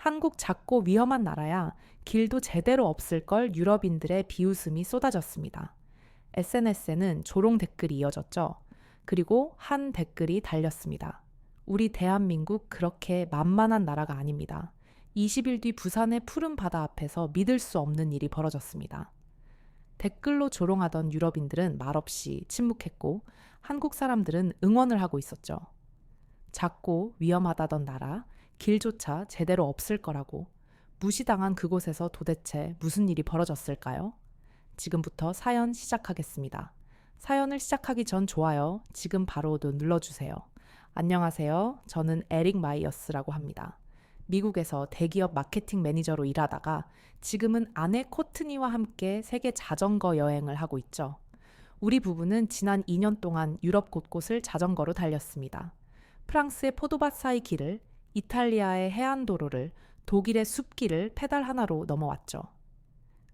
한국 작고 위험한 나라야 길도 제대로 없을 걸 유럽인들의 비웃음이 쏟아졌습니다. SNS에는 조롱 댓글이 이어졌죠. 그리고 한 댓글이 달렸습니다. 우리 대한민국 그렇게 만만한 나라가 아닙니다. 20일 뒤 부산의 푸른 바다 앞에서 믿을 수 없는 일이 벌어졌습니다. 댓글로 조롱하던 유럽인들은 말없이 침묵했고 한국 사람들은 응원을 하고 있었죠. 작고 위험하다던 나라, 길조차 제대로 없을 거라고 무시당한 그곳에서 도대체 무슨 일이 벌어졌을까요? 지금부터 사연 시작하겠습니다. 사연을 시작하기 전 좋아요, 지금 바로도 눌러주세요. 안녕하세요. 저는 에릭 마이어스라고 합니다. 미국에서 대기업 마케팅 매니저로 일하다가 지금은 아내 코트니와 함께 세계 자전거 여행을 하고 있죠. 우리 부부는 지난 2년 동안 유럽 곳곳을 자전거로 달렸습니다. 프랑스의 포도밭 사이 길을, 이탈리아의 해안도로를, 독일의 숲길을 페달 하나로 넘어왔죠.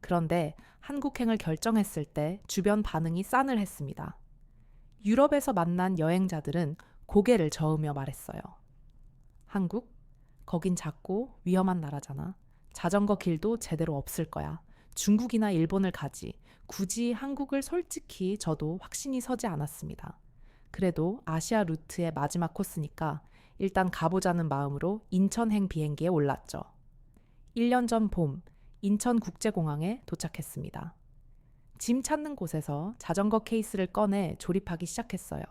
그런데 한국행을 결정했을 때 주변 반응이 싸늘했습니다. 유럽에서 만난 여행자들은 고개를 저으며 말했어요. 한국? 거긴 작고 위험한 나라잖아. 자전거 길도 제대로 없을 거야. 중국이나 일본을 가지. 굳이 한국을 솔직히 저도 확신이 서지 않았습니다. 그래도 아시아 루트의 마지막 코스니까 일단 가보자는 마음으로 인천행 비행기에 올랐죠. 1년 전 봄, 인천국제공항에 도착했습니다. 짐 찾는 곳에서 자전거 케이스를 꺼내 조립하기 시작했어요.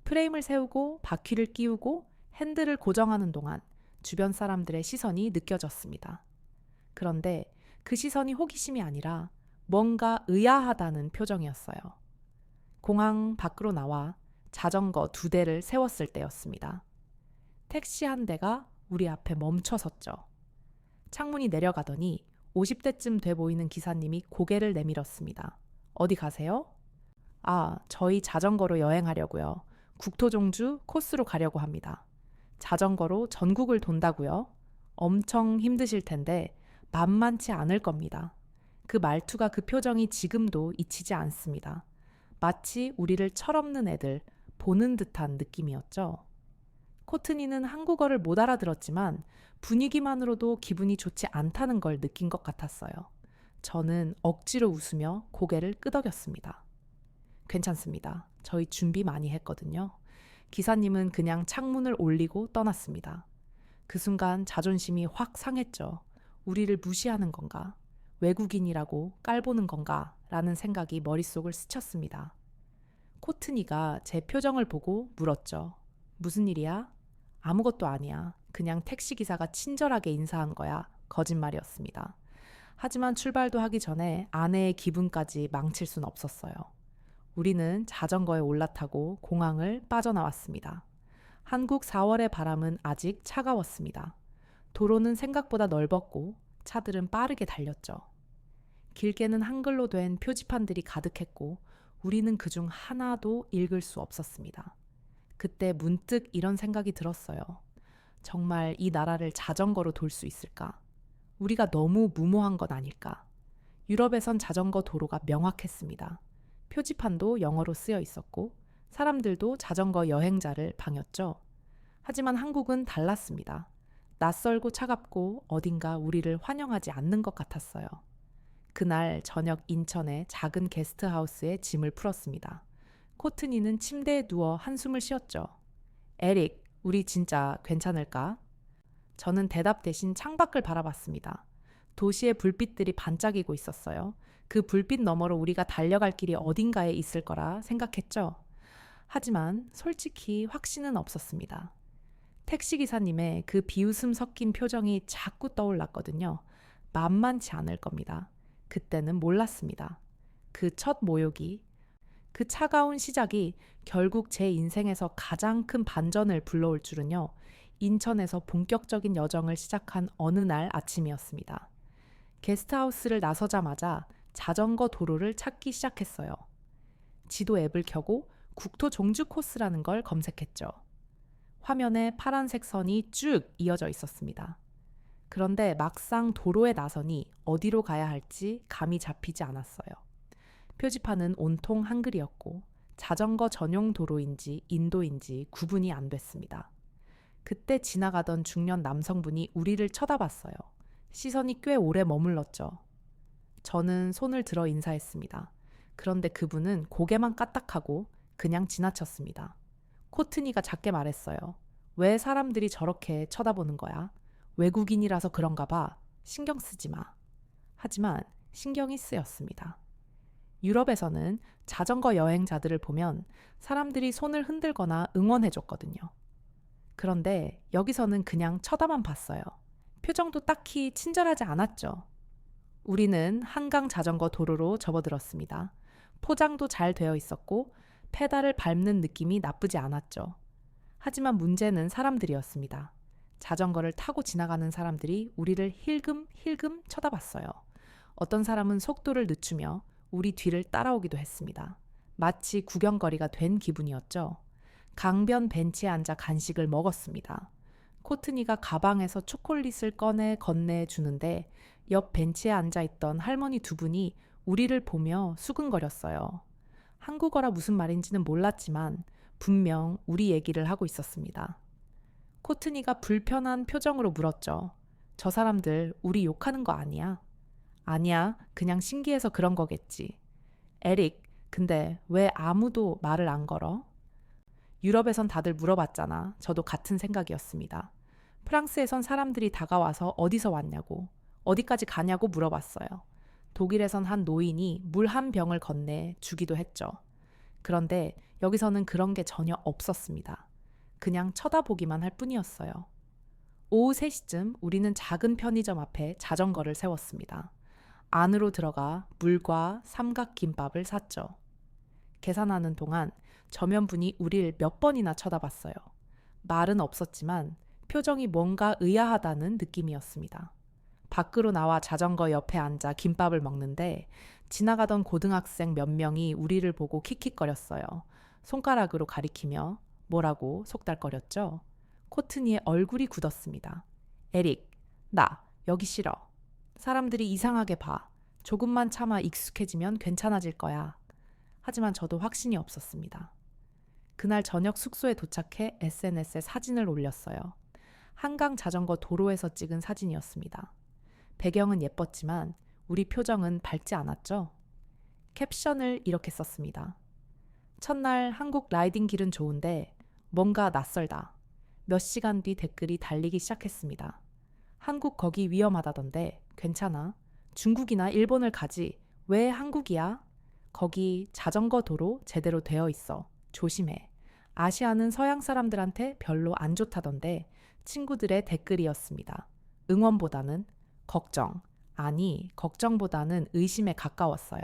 프레임을 세우고 바퀴를 끼우고 핸들을 고정하는 동안 주변 사람들의 시선이 느껴졌습니다. 그런데 그 시선이 호기심이 아니라 뭔가 의아하다는 표정이었어요. 공항 밖으로 나와 자전거 2대를 세웠을 때였습니다. 택시 한 대가 우리 앞에 멈춰 섰죠. 창문이 내려가더니 50대쯤 돼 보이는 기사님이 고개를 내밀었습니다. 어디 가세요? 아, 저희 자전거로 여행하려고요. 국토종주 코스로 가려고 합니다. 자전거로 전국을 돈다고요? 엄청 힘드실 텐데 만만치 않을 겁니다. 그 말투가 그 표정이 지금도 잊히지 않습니다. 마치 우리를 철없는 애들 보는 듯한 느낌이었죠. 코트니는 한국어를 못 알아들었지만 분위기만으로도 기분이 좋지 않다는 걸 느낀 것 같았어요. 저는 억지로 웃으며 고개를 끄덕였습니다. 괜찮습니다. 저희 준비 많이 했거든요. 기사님은 그냥 창문을 올리고 떠났습니다. 그 순간 자존심이 확 상했죠. 우리를 무시하는 건가? 외국인이라고 깔보는 건가? 라는 생각이 머릿속을 스쳤습니다. 코트니가 제 표정을 보고 물었죠. 무슨 일이야? 아무것도 아니야. 그냥 택시기사가 친절하게 인사한 거야. 거짓말이었습니다. 하지만 출발도 하기 전에 아내의 기분까지 망칠 순 없었어요. 우리는 자전거에 올라타고 공항을 빠져나왔습니다. 한국 4월의 바람은 아직 차가웠습니다. 도로는 생각보다 넓었고 차들은 빠르게 달렸죠. 길게는 한글로 된 표지판들이 가득했고 우리는 그중 하나도 읽을 수 없었습니다. 그때 문득 이런 생각이 들었어요. 정말 이 나라를 자전거로 돌 수 있을까? 우리가 너무 무모한 건 아닐까? 유럽에선 자전거 도로가 명확했습니다. 표지판도 영어로 쓰여 있었고 사람들도 자전거 여행자를 방였죠. 하지만 한국은 달랐습니다. 낯설고 차갑고 어딘가 우리를 환영하지 않는 것 같았어요. 그날 저녁 인천의 작은 게스트하우스에 짐을 풀었습니다. 코트니는 침대에 누워 한숨을 쉬었죠. 에릭, 우리 진짜 괜찮을까? 저는 대답 대신 창밖을 바라봤습니다. 도시의 불빛들이 반짝이고 있었어요. 그 불빛 너머로 우리가 달려갈 길이 어딘가에 있을 거라 생각했죠. 하지만 솔직히 확신은 없었습니다. 택시기사님의 그 비웃음 섞인 표정이 자꾸 떠올랐거든요. 만만치 않을 겁니다. 그때는 몰랐습니다. 그 첫 모욕이, 그 차가운 시작이 결국 제 인생에서 가장 큰 반전을 불러올 줄은요. 인천에서 본격적인 여정을 시작한 어느 날 아침이었습니다. 게스트하우스를 나서자마자 자전거 도로를 찾기 시작했어요. 지도 앱을 켜고 국토 종주 코스라는 걸 검색했죠. 화면에 파란색 선이 쭉 이어져 있었습니다. 그런데 막상 도로에 나서니 어디로 가야 할지 감이 잡히지 않았어요. 표지판은 온통 한글이었고 자전거 전용 도로인지 인도인지 구분이 안 됐습니다. 그때 지나가던 중년 남성분이 우리를 쳐다봤어요. 시선이 꽤 오래 머물렀죠. 저는 손을 들어 인사했습니다. 그런데 그분은 고개만 까딱하고 그냥 지나쳤습니다. 코트니가 작게 말했어요. 왜 사람들이 저렇게 쳐다보는 거야? 외국인이라서 그런가 봐. 신경 쓰지 마. 하지만 신경이 쓰였습니다. 유럽에서는 자전거 여행자들을 보면 사람들이 손을 흔들거나 응원해줬거든요. 그런데 여기서는 그냥 쳐다만 봤어요. 표정도 딱히 친절하지 않았죠. 우리는 한강 자전거 도로로 접어들었습니다. 포장도 잘 되어 있었고 페달을 밟는 느낌이 나쁘지 않았죠. 하지만 문제는 사람들이었습니다. 자전거를 타고 지나가는 사람들이 우리를 힐끔힐끔 쳐다봤어요. 어떤 사람은 속도를 늦추며 우리 뒤를 따라오기도 했습니다. 마치 구경거리가 된 기분이었죠. 강변 벤치에 앉아 간식을 먹었습니다. 코트니가 가방에서 초콜릿을 꺼내 건네주는데 옆 벤치에 앉아있던 할머니 두 분이 우리를 보며 수근거렸어요. 한국어라 무슨 말인지는 몰랐지만 분명 우리 얘기를 하고 있었습니다. 코트니가 불편한 표정으로 물었죠. 저 사람들 우리 욕하는 거 아니야? 아니야, 그냥 신기해서 그런 거겠지. 에릭, 근데 왜 아무도 말을 안 걸어? 유럽에선 다들 물어봤잖아. 저도 같은 생각이었습니다. 프랑스에선 사람들이 다가와서 어디서 왔냐고, 어디까지 가냐고 물어봤어요. 독일에선 한 노인이 물 한 병을 건네 주기도 했죠. 그런데 여기서는 그런 게 전혀 없었습니다. 그냥 쳐다보기만 할 뿐이었어요. 오후 3시쯤 우리는 작은 편의점 앞에 자전거를 세웠습니다. 안으로 들어가 물과 삼각김밥을 샀죠. 계산하는 동안 저면분이 우릴 몇 번이나 쳐다봤어요. 말은 없었지만 표정이 뭔가 의아하다는 느낌이었습니다. 밖으로 나와 자전거 옆에 앉아 김밥을 먹는데 지나가던 고등학생 몇 명이 우리를 보고 킥킥거렸어요. 손가락으로 가리키며 뭐라고 속달거렸죠. 코트니의 얼굴이 굳었습니다. 에릭, 나 여기 싫어. 사람들이 이상하게 봐. 조금만 참아 익숙해지면 괜찮아질 거야. 하지만 저도 확신이 없었습니다. 그날 저녁 숙소에 도착해 SNS에 사진을 올렸어요. 한강 자전거 도로에서 찍은 사진이었습니다. 배경은 예뻤지만 우리 표정은 밝지 않았죠? 캡션을 이렇게 썼습니다. 첫날 한국 라이딩 길은 좋은데 뭔가 낯설다. 몇 시간 뒤 댓글이 달리기 시작했습니다. 한국 거기 위험하다던데 괜찮아? 중국이나 일본을 가지. 왜 한국이야? 거기 자전거 도로 제대로 되어 있어. 조심해. 아시아는 서양 사람들한테 별로 안 좋다던데 친구들의 댓글이었습니다. 응원보다는 걱정, 아니 걱정보다는 의심에 가까웠어요.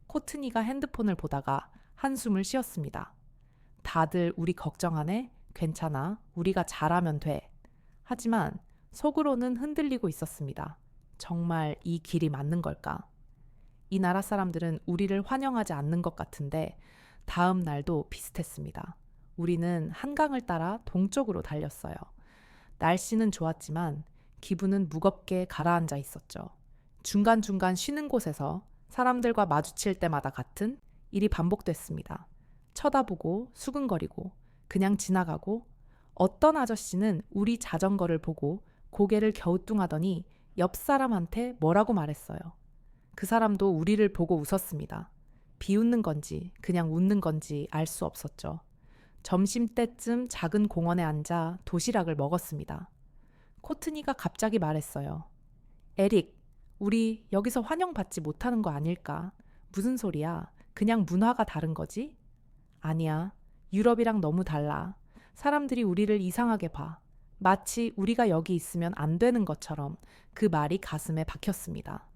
코트니가 핸드폰을 보다가 한숨을 쉬었습니다. 다들 우리 걱정하네? 괜찮아. 우리가 잘하면 돼. 하지만 속으로는 흔들리고 있었습니다. 정말 이 길이 맞는 걸까? 이 나라 사람들은 우리를 환영하지 않는 것 같은데 다음 날도 비슷했습니다. 우리는 한강을 따라 동쪽으로 달렸어요. 날씨는 좋았지만 기분은 무겁게 가라앉아 있었죠. 중간중간 쉬는 곳에서 사람들과 마주칠 때마다 같은 일이 반복됐습니다. 쳐다보고 수근거리고 그냥 지나가고 어떤 아저씨는 우리 자전거를 보고 고개를 갸우뚱하더니 옆 사람한테 뭐라고 말했어요. 그 사람도 우리를 보고 웃었습니다. 비웃는 건지 그냥 웃는 건지 알 수 없었죠. 점심때쯤 작은 공원에 앉아 도시락을 먹었습니다. 코트니가 갑자기 말했어요. 에릭, 우리 여기서 환영받지 못하는 거 아닐까? 무슨 소리야? 그냥 문화가 다른 거지? 아니야. 유럽이랑 너무 달라. 사람들이 우리를 이상하게 봐. 마치 우리가 여기 있으면 안 되는 것처럼 그 말이 가슴에 박혔습니다.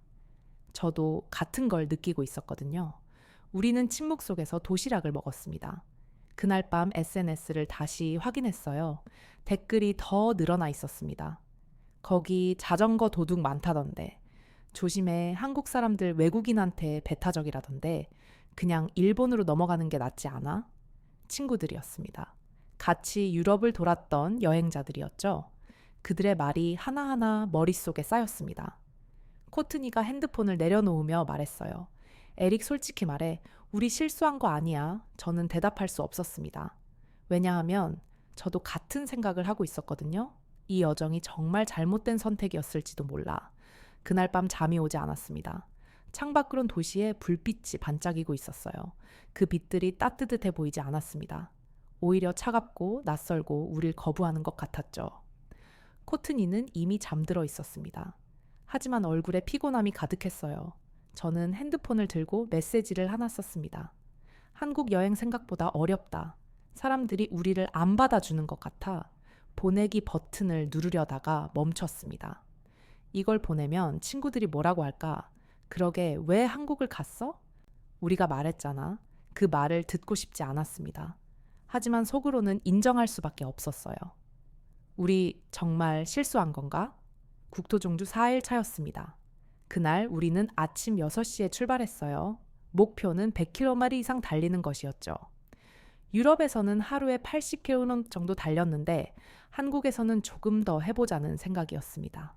저도 같은 걸 느끼고 있었거든요. 우리는 침묵 속에서 도시락을 먹었습니다. 그날 밤 SNS를 다시 확인했어요. 댓글이 더 늘어나 있었습니다. 거기 자전거 도둑 많다던데. 조심해, 한국 사람들 외국인한테 배타적이라던데. 그냥 일본으로 넘어가는 게 낫지 않아? 친구들이었습니다. 같이 유럽을 돌았던 여행자들이었죠. 그들의 말이 하나하나 머릿속에 쌓였습니다. 코트니가 핸드폰을 내려놓으며 말했어요. 에릭, 솔직히 말해 우리 실수한 거 아니야. 저는 대답할 수 없었습니다. 왜냐하면 저도 같은 생각을 하고 있었거든요. 이 여정이 정말 잘못된 선택이었을지도 몰라. 그날 밤 잠이 오지 않았습니다. 창밖으론 도시에 불빛이 반짝이고 있었어요. 그 빛들이 따뜻해 보이지 않았습니다. 오히려 차갑고 낯설고 우릴 거부하는 것 같았죠. 코트니는 이미 잠들어 있었습니다. 하지만 얼굴에 피곤함이 가득했어요. 저는 핸드폰을 들고 메시지를 하나 썼습니다. 한국 여행 생각보다 어렵다. 사람들이 우리를 안 받아주는 것 같아 보내기 버튼을 누르려다가 멈췄습니다. 이걸 보내면 친구들이 뭐라고 할까? 그러게 왜 한국을 갔어? 우리가 말했잖아. 그 말을 듣고 싶지 않았습니다. 하지만 속으로는 인정할 수밖에 없었어요. 우리 정말 실수한 건가? 국토종주 4일 차였습니다. 그날 우리는 아침 6시에 출발했어요. 목표는 100km 이상 달리는 것이었죠. 유럽에서는 하루에 80km 정도 달렸는데 한국에서는 조금 더 해보자는 생각이었습니다.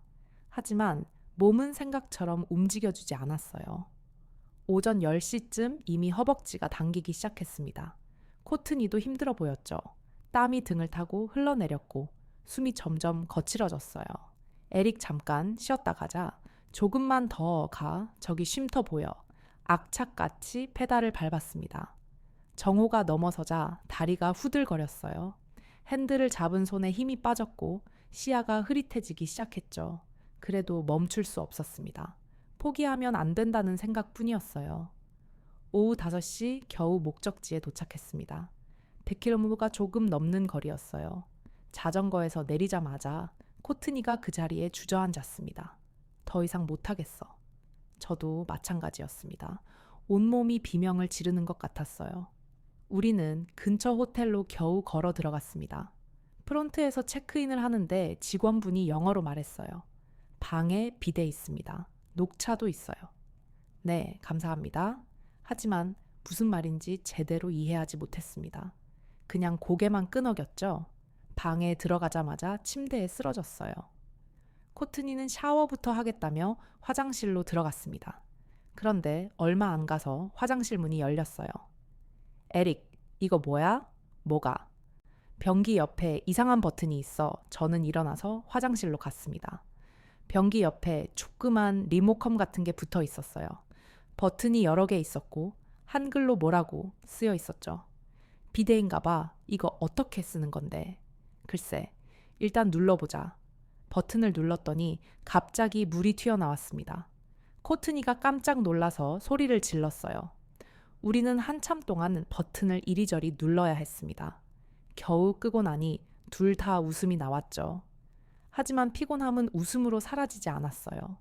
하지만 몸은 생각처럼 움직여주지 않았어요. 오전 10시쯤 이미 허벅지가 당기기 시작했습니다. 코트니도 힘들어 보였죠. 땀이 등을 타고 흘러내렸고 숨이 점점 거칠어졌어요. 에릭 잠깐 쉬었다 가자. 조금만 더 가. 저기 쉼터 보여. 악착같이 페달을 밟았습니다. 정오가 넘어서자 다리가 후들거렸어요. 핸들을 잡은 손에 힘이 빠졌고 시야가 흐릿해지기 시작했죠. 그래도 멈출 수 없었습니다. 포기하면 안 된다는 생각뿐이었어요. 오후 5시 겨우 목적지에 도착했습니다. 100km가 조금 넘는 거리였어요. 자전거에서 내리자마자 코트니가 그 자리에 주저앉았습니다. 더 이상 못하겠어. 저도 마찬가지였습니다. 온몸이 비명을 지르는 것 같았어요. 우리는 근처 호텔로 겨우 걸어 들어갔습니다. 프론트에서 체크인을 하는데 직원분이 영어로 말했어요. 방에 비데 있습니다. 녹차도 있어요. 네, 감사합니다. 하지만 무슨 말인지 제대로 이해하지 못했습니다. 그냥 고개만 끄덕였죠. 방에 들어가자마자 침대에 쓰러졌어요. 코트니는 샤워부터 하겠다며 화장실로 들어갔습니다. 그런데 얼마 안 가서 화장실 문이 열렸어요. 에릭, 이거 뭐야? 뭐가? 변기 옆에 이상한 버튼이 있어 저는 일어나서 화장실로 갔습니다. 변기 옆에 조그만 리모컨 같은 게 붙어 있었어요. 버튼이 여러 개 있었고 한글로 뭐라고 쓰여 있었죠. 비데인가 봐. 이거 어떻게 쓰는 건데? 글쎄, 일단 눌러보자. 버튼을 눌렀더니 갑자기 물이 튀어나왔습니다. 코트니가 깜짝 놀라서 소리를 질렀어요. 우리는 한참 동안 버튼을 이리저리 눌러야 했습니다. 겨우 끄고 나니 둘 다 웃음이 나왔죠. 하지만 피곤함은 웃음으로 사라지지 않았어요.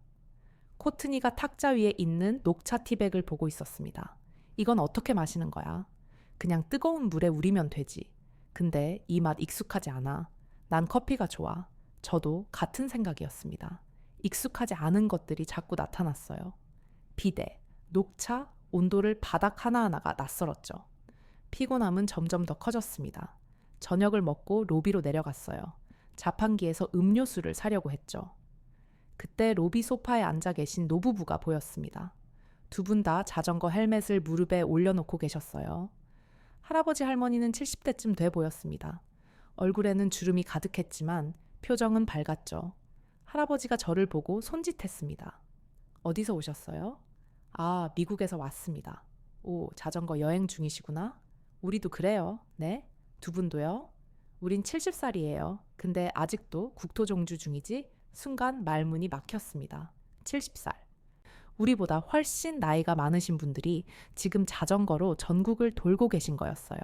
코트니가 탁자 위에 있는 녹차 티백을 보고 있었습니다. 이건 어떻게 마시는 거야? 그냥 뜨거운 물에 우리면 되지. 근데 이 맛 익숙하지 않아. 난 커피가 좋아. 저도 같은 생각이었습니다. 익숙하지 않은 것들이 자꾸 나타났어요. 비데, 녹차, 온도를 바닥 하나하나가 낯설었죠. 피곤함은 점점 더 커졌습니다. 저녁을 먹고 로비로 내려갔어요. 자판기에서 음료수를 사려고 했죠. 그때 로비 소파에 앉아 계신 노부부가 보였습니다. 두 분 다 자전거 헬멧을 무릎에 올려놓고 계셨어요. 할아버지 할머니는 70대쯤 돼 보였습니다. 얼굴에는 주름이 가득했지만 표정은 밝았죠. 할아버지가 저를 보고 손짓했습니다. 어디서 오셨어요? 아, 미국에서 왔습니다. 오, 자전거 여행 중이시구나? 우리도 그래요. 네? 두 분도요? 우린 70살이에요. 근데 아직도 국토종주 중이지? 순간 말문이 막혔습니다. 70살. 우리보다 훨씬 나이가 많으신 분들이 지금 자전거로 전국을 돌고 계신 거였어요.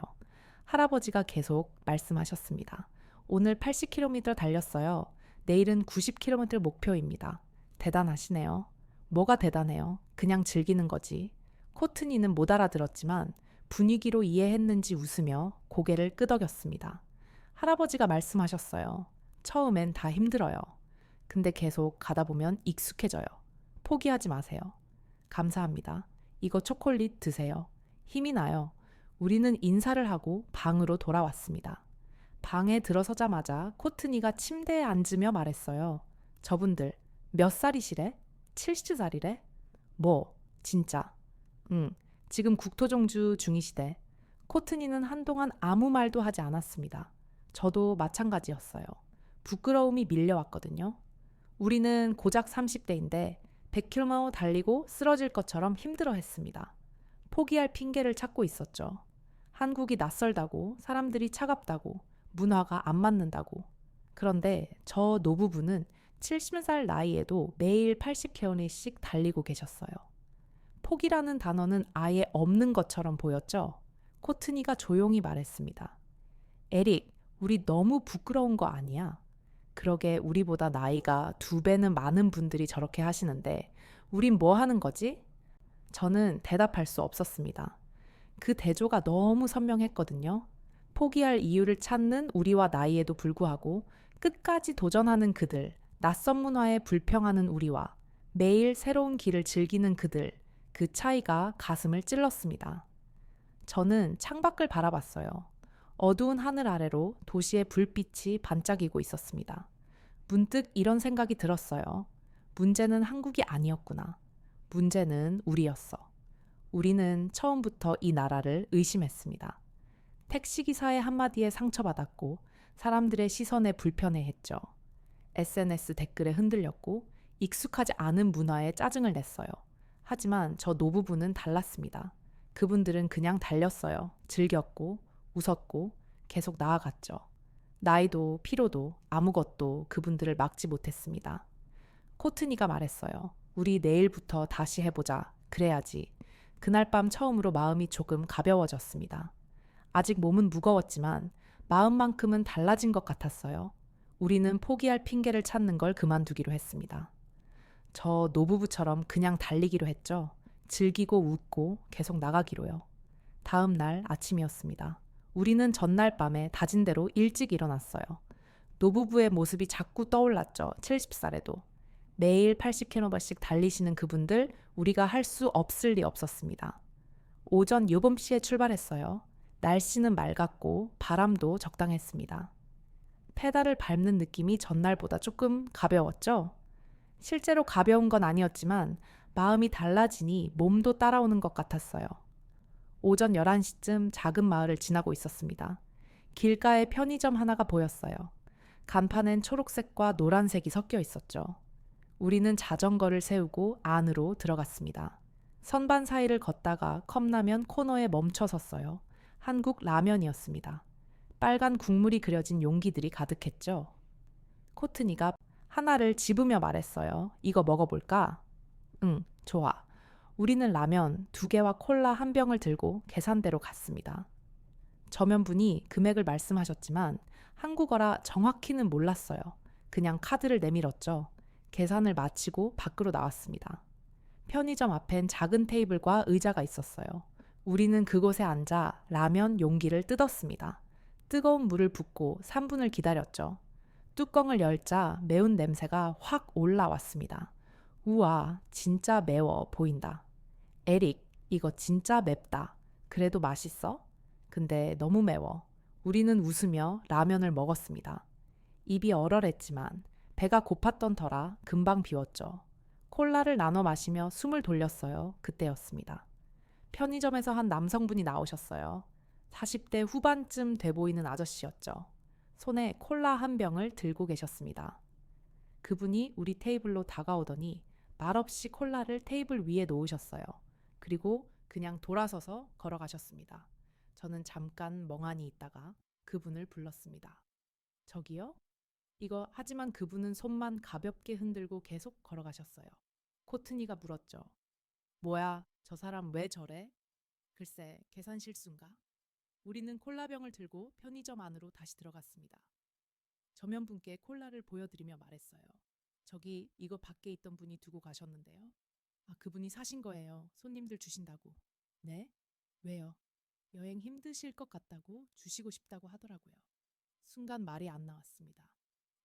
할아버지가 계속 말씀하셨습니다. 오늘 80km 달렸어요. 내일은 90km 목표입니다. 대단하시네요. 뭐가 대단해요? 그냥 즐기는 거지. 코트니는 못 알아들었지만 분위기로 이해했는지 웃으며 고개를 끄덕였습니다. 할아버지가 말씀하셨어요. 처음엔 다 힘들어요. 근데 계속 가다 보면 익숙해져요. 포기하지 마세요. 감사합니다. 이거 초콜릿 드세요. 힘이 나요. 우리는 인사를 하고 방으로 돌아왔습니다. 방에 들어서자마자 코트니가 침대에 앉으며 말했어요. 저분들 몇 살이시래? 70살이래? 뭐? 진짜? 지금 국토종주 중이시대. 코트니는 한동안 아무 말도 하지 않았습니다. 저도 마찬가지였어요. 부끄러움이 밀려왔거든요. 우리는 고작 30대인데 100km 달리고 쓰러질 것처럼 힘들어 했습니다. 포기할 핑계를 찾고 있었죠. 한국이 낯설다고, 사람들이 차갑다고, 문화가 안 맞는다고. 그런데 저 노부부는 70살 나이에도 매일 80km씩 달리고 계셨어요. 포기라는 단어는 아예 없는 것처럼 보였죠. 코트니가 조용히 말했습니다. 에릭, 우리 너무 부끄러운 거 아니야? 그러게 우리보다 나이가 2배는 많은 분들이 저렇게 하시는데 우린 뭐 하는 거지? 저는 대답할 수 없었습니다. 그 대조가 너무 선명했거든요. 포기할 이유를 찾는 우리와 나이에도 불구하고 끝까지 도전하는 그들, 낯선 문화에 불평하는 우리와 매일 새로운 길을 즐기는 그들, 그 차이가 가슴을 찔렀습니다. 저는 창밖을 바라봤어요. 어두운 하늘 아래로 도시의 불빛이 반짝이고 있었습니다. 문득 이런 생각이 들었어요. 문제는 한국이 아니었구나. 문제는 우리였어. 우리는 처음부터 이 나라를 의심했습니다. 택시기사의 한마디에 상처받았고 사람들의 시선에 불편해했죠. SNS 댓글에 흔들렸고 익숙하지 않은 문화에 짜증을 냈어요. 하지만 저 노부부는 달랐습니다. 그분들은 그냥 달렸어요. 즐겼고 웃었고 계속 나아갔죠. 나이도 피로도 아무것도 그분들을 막지 못했습니다. 코트니가 말했어요. 우리 내일부터 다시 해보자. 그래야지. 그날 밤 처음으로 마음이 조금 가벼워졌습니다. 아직 몸은 무거웠지만 마음만큼은 달라진 것 같았어요. 우리는 포기할 핑계를 찾는 걸 그만두기로 했습니다. 저 노부부처럼 그냥 달리기로 했죠. 즐기고 웃고 계속 나가기로요. 다음 날 아침이었습니다. 우리는 전날 밤에 다진 대로 일찍 일어났어요. 노부부의 모습이 자꾸 떠올랐죠. 70살에도. 매일 80km씩 달리시는 그분들 우리가 할 수 없을 리 없었습니다. 오전 7시에 출발했어요. 날씨는 맑았고 바람도 적당했습니다. 페달을 밟는 느낌이 전날보다 조금 가벼웠죠? 실제로 가벼운 건 아니었지만 마음이 달라지니 몸도 따라오는 것 같았어요. 오전 11시쯤 작은 마을을 지나고 있었습니다. 길가에 편의점 하나가 보였어요. 간판엔 초록색과 노란색이 섞여 있었죠. 우리는 자전거를 세우고 안으로 들어갔습니다. 선반 사이를 걷다가 컵라면 코너에 멈춰 섰어요. 한국 라면이었습니다. 빨간 국물이 그려진 용기들이 가득했죠. 코트니가 하나를 집으며 말했어요. 이거 먹어볼까? 응, 좋아. 우리는 라면 2개와 콜라 1병을 들고 계산대로 갔습니다. 저면분이 금액을 말씀하셨지만 한국어라 정확히는 몰랐어요. 그냥 카드를 내밀었죠. 계산을 마치고 밖으로 나왔습니다. 편의점 앞엔 작은 테이블과 의자가 있었어요. 우리는 그곳에 앉아 라면 용기를 뜯었습니다. 뜨거운 물을 붓고 3분을 기다렸죠. 뚜껑을 열자 매운 냄새가 확 올라왔습니다. 우와, 진짜 매워 보인다. 에릭, 이거 진짜 맵다. 그래도 맛있어? 근데 너무 매워. 우리는 웃으며 라면을 먹었습니다. 입이 얼얼했지만 배가 고팠던 터라 금방 비웠죠. 콜라를 나눠 마시며 숨을 돌렸어요. 그때였습니다. 편의점에서 한 남성분이 나오셨어요. 40대 후반쯤 돼 보이는 아저씨였죠. 손에 콜라 1병을 들고 계셨습니다. 그분이 우리 테이블로 다가오더니 말없이 콜라를 테이블 위에 놓으셨어요. 그리고 그냥 돌아서서 걸어가셨습니다. 저는 잠깐 멍하니 있다가 그분을 불렀습니다. 저기요? 하지만 그분은 손만 가볍게 흔들고 계속 걸어가셨어요. 코트니가 물었죠. 뭐야, 저 사람 왜 저래? 글쎄, 계산 실수인가? 우리는 콜라병을 들고 편의점 안으로 다시 들어갔습니다. 저면분께 콜라를 보여드리며 말했어요. 저기 이거 밖에 있던 분이 두고 가셨는데요. 아, 그분이 사신 거예요. 손님들 주신다고. 네? 왜요? 여행 힘드실 것 같다고 주시고 싶다고 하더라고요. 순간 말이 안 나왔습니다.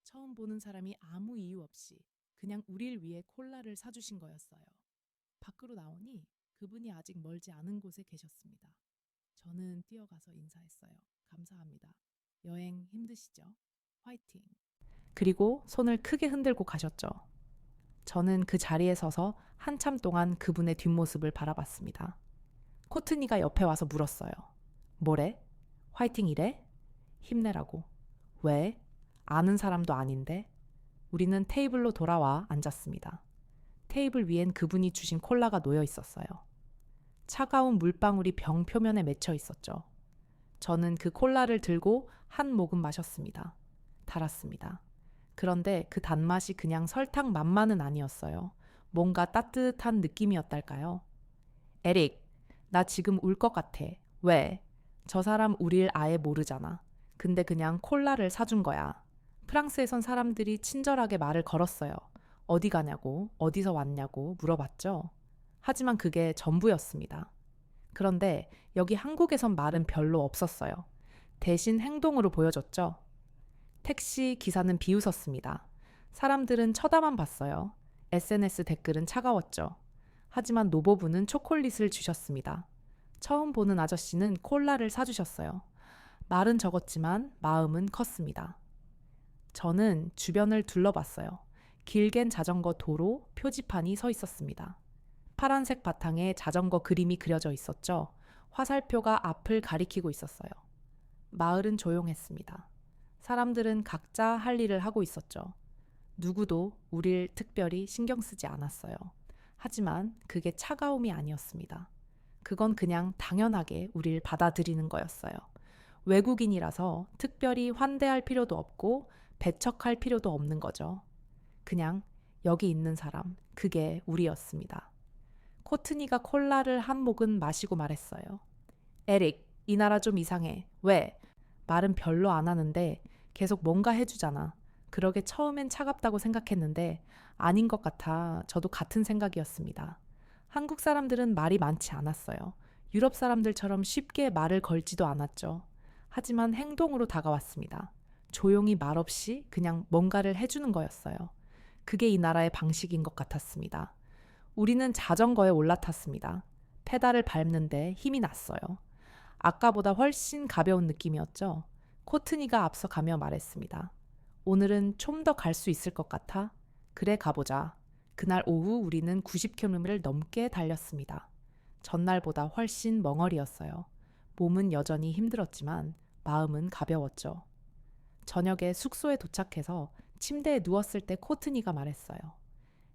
처음 보는 사람이 아무 이유 없이 그냥 우릴 위해 콜라를 사주신 거였어요. 밖으로 나오니 그분이 아직 멀지 않은 곳에 계셨습니다. 저는 뛰어가서 인사했어요. 감사합니다. 여행 힘드시죠? 화이팅! 그리고 손을 크게 흔들고 가셨죠. 저는 그 자리에 서서 한참 동안 그분의 뒷모습을 바라봤습니다. 코트니가 옆에 와서 물었어요. 뭐래? 화이팅이래? 힘내라고. 왜? 아는 사람도 아닌데? 우리는 테이블로 돌아와 앉았습니다. 테이블 위엔 그분이 주신 콜라가 놓여 있었어요. 차가운 물방울이 병 표면에 맺혀 있었죠. 저는 그 콜라를 들고 한 모금 마셨습니다. 달았습니다. 그런데 그 단맛이 그냥 설탕 맛만은 아니었어요. 뭔가 따뜻한 느낌이었달까요? 에릭, 나 지금 울 것 같아. 왜? 저 사람 우릴 아예 모르잖아. 근데 그냥 콜라를 사준 거야. 프랑스에선 사람들이 친절하게 말을 걸었어요. 어디 가냐고, 어디서 왔냐고 물어봤죠. 하지만 그게 전부였습니다. 그런데 여기 한국에선 말은 별로 없었어요. 대신 행동으로 보여줬죠. 택시 기사는 비웃었습니다. 사람들은 쳐다만 봤어요. SNS 댓글은 차가웠죠. 하지만 노부부는 초콜릿을 주셨습니다. 처음 보는 아저씨는 콜라를 사주셨어요. 말은 적었지만 마음은 컸습니다. 저는 주변을 둘러봤어요. 길겐 자전거 도로 표지판이 서 있었습니다. 파란색 바탕에 자전거 그림이 그려져 있었죠. 화살표가 앞을 가리키고 있었어요. 마을은 조용했습니다. 사람들은 각자 할 일을 하고 있었죠. 누구도 우릴 특별히 신경 쓰지 않았어요. 하지만 그게 차가움이 아니었습니다. 그건 그냥 당연하게 우릴 받아들이는 거였어요. 외국인이라서 특별히 환대할 필요도 없고 배척할 필요도 없는 거죠. 그냥 여기 있는 사람, 그게 우리였습니다. 코트니가 콜라를 한 모금 마시고 말했어요. 에릭, 이 나라 좀 이상해. 왜? 말은 별로 안 하는데 계속 뭔가 해주잖아. 그러게 처음엔 차갑다고 생각했는데 아닌 것 같아. 저도 같은 생각이었습니다. 한국 사람들은 말이 많지 않았어요. 유럽 사람들처럼 쉽게 말을 걸지도 않았죠. 하지만 행동으로 다가왔습니다. 조용히 말없이 그냥 뭔가를 해주는 거였어요. 그게 이 나라의 방식인 것 같았습니다. 우리는 자전거에 올라탔습니다. 페달을 밟는데 힘이 났어요. 아까보다 훨씬 가벼운 느낌이었죠. 코트니가 앞서 가며 말했습니다. 오늘은 좀 더 갈 수 있을 것 같아? 그래, 가보자. 그날 오후 우리는 90km를 넘게 달렸습니다. 전날보다 훨씬 멍어리였어요. 몸은 여전히 힘들었지만 마음은 가벼웠죠. 저녁에 숙소에 도착해서 침대에 누웠을 때 코트니가 말했어요.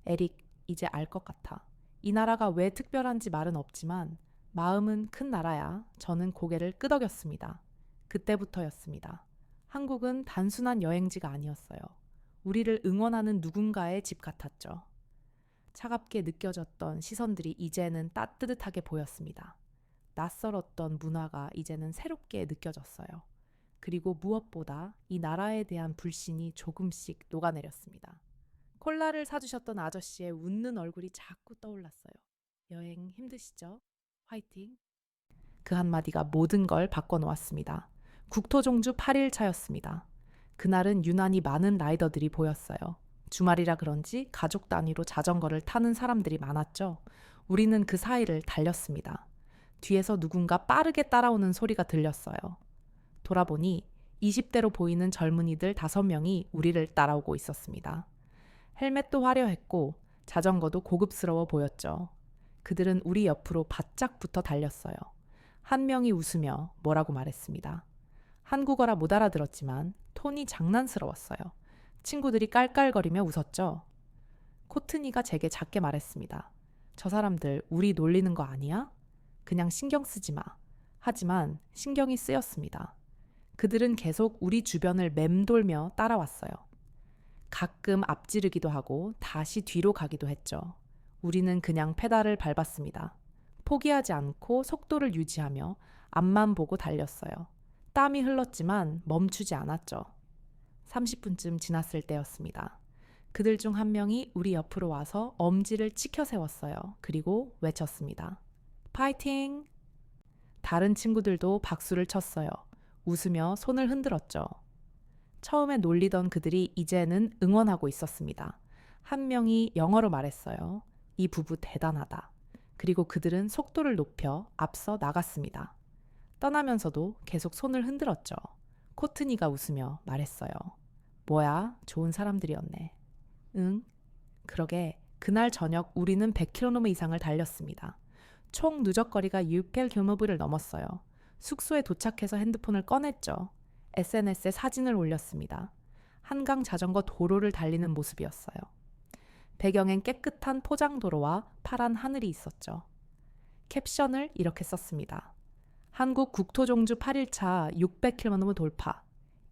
에릭, 이제 알 것 같아. 이 나라가 왜 특별한지 말은 없지만 마음은 큰 나라야. 저는 고개를 끄덕였습니다. 그때부터였습니다. 한국은 단순한 여행지가 아니었어요. 우리를 응원하는 누군가의 집 같았죠. 차갑게 느껴졌던 시선들이 이제는 따뜻하게 보였습니다. 낯설었던 문화가 이제는 새롭게 느껴졌어요. 그리고 무엇보다 이 나라에 대한 불신이 조금씩 녹아내렸습니다. 콜라를 사주셨던 아저씨의 웃는 얼굴이 자꾸 떠올랐어요. 여행 힘드시죠? 화이팅! 그 한마디가 모든 걸 바꿔놓았습니다. 국토종주 8일차였습니다. 그날은 유난히 많은 라이더들이 보였어요. 주말이라 그런지 가족 단위로 자전거를 타는 사람들이 많았죠. 우리는 그 사이를 달렸습니다. 뒤에서 누군가 빠르게 따라오는 소리가 들렸어요. 돌아보니 20대로 보이는 젊은이들 5명이 우리를 따라오고 있었습니다. 헬멧도 화려했고 자전거도 고급스러워 보였죠. 그들은 우리 옆으로 바짝 붙어 달렸어요. 한 명이 웃으며 뭐라고 말했습니다. 한국어라 못 알아들었지만 톤이 장난스러웠어요. 친구들이 깔깔거리며 웃었죠. 코트니가 제게 작게 말했습니다. 저 사람들 우리 놀리는 거 아니야? 그냥 신경 쓰지 마. 하지만 신경이 쓰였습니다. 그들은 계속 우리 주변을 맴돌며 따라왔어요. 가끔 앞지르기도 하고 다시 뒤로 가기도 했죠. 우리는 그냥 페달을 밟았습니다. 포기하지 않고 속도를 유지하며 앞만 보고 달렸어요. 땀이 흘렀지만 멈추지 않았죠. 30분쯤 지났을 때였습니다. 그들 중 한 명이 우리 옆으로 와서 엄지를 치켜 세웠어요. 그리고 외쳤습니다. 파이팅! 다른 친구들도 박수를 쳤어요. 웃으며 손을 흔들었죠. 처음에 놀리던 그들이 이제는 응원하고 있었습니다. 한 명이 영어로 말했어요. 이 부부 대단하다. 그리고 그들은 속도를 높여 앞서 나갔습니다. 떠나면서도 계속 손을 흔들었죠. 코트니가 웃으며 말했어요. 뭐야, 좋은 사람들이었네. 응? 그러게 그날 저녁 우리는 100km 이상을 달렸습니다. 총 누적거리가 600km를 넘었어요. 숙소에 도착해서 핸드폰을 꺼냈죠. SNS에 사진을 올렸습니다. 한강 자전거 도로를 달리는 모습이었어요. 배경엔 깨끗한 포장도로와 파란 하늘이 있었죠. 캡션을 이렇게 썼습니다. 한국 국토종주 8일차 600km 돌파.